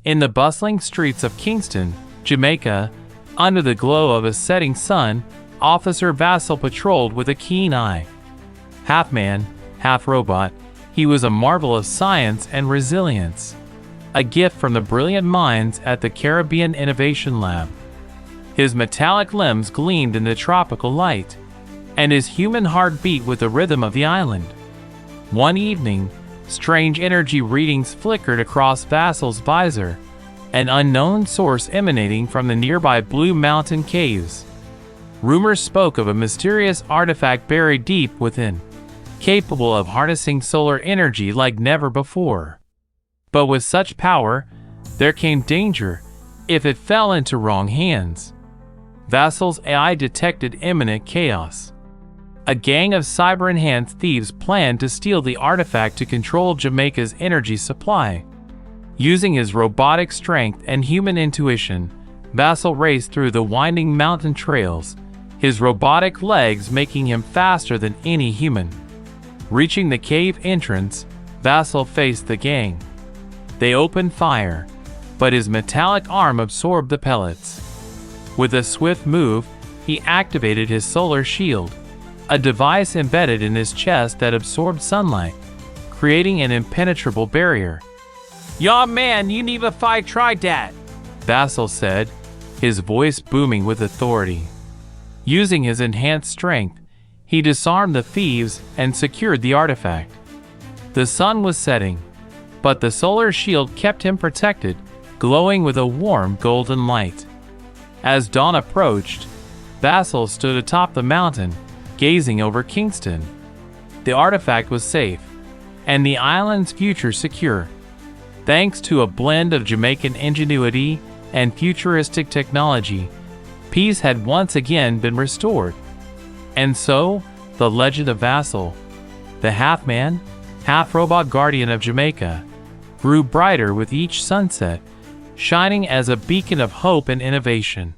In the bustling streets of Kingston, Jamaica, under the glow of a setting sun, Officer Vassal patrolled with a keen eye. Half man, half robot, he was a marvel of science and resilience, a gift from the brilliant minds at the Caribbean Innovation Lab. His metallic limbs gleamed in the tropical light, and his human heart beat with the rhythm of the island. One evening, strange energy readings flickered across Vassal's visor, an unknown source emanating from the nearby Blue Mountain caves. Rumors spoke of a mysterious artifact buried deep within, capable of harnessing solar energy like never before. But with such power, there came danger if it fell into wrong hands. Vassal's AI detected imminent chaos. A gang of cyber-enhanced thieves planned to steal the artifact to control Jamaica's energy supply. Using his robotic strength and human intuition, Vassal raced through the winding mountain trails, his robotic legs making him faster than any human. Reaching the cave entrance, Vassal faced the gang. They opened fire, but his metallic arm absorbed the pellets. With a swift move, he activated his solar shield, a device embedded in his chest that absorbed sunlight, creating an impenetrable barrier. "Yaw man, you never fight try dat," Vassal said, his voice booming with authority. Using his enhanced strength, he disarmed the thieves and secured the artifact. The sun was setting, but the solar shield kept him protected, glowing with a warm golden light. As dawn approached, Vassal stood atop the mountain, gazing over Kingston. The artifact was safe, and the island's future secure. Thanks to a blend of Jamaican ingenuity and futuristic technology, peace had once again been restored. And so, the legend of Vassal, the half-man, half-robot guardian of Jamaica, grew brighter with each sunset, shining as a beacon of hope and innovation.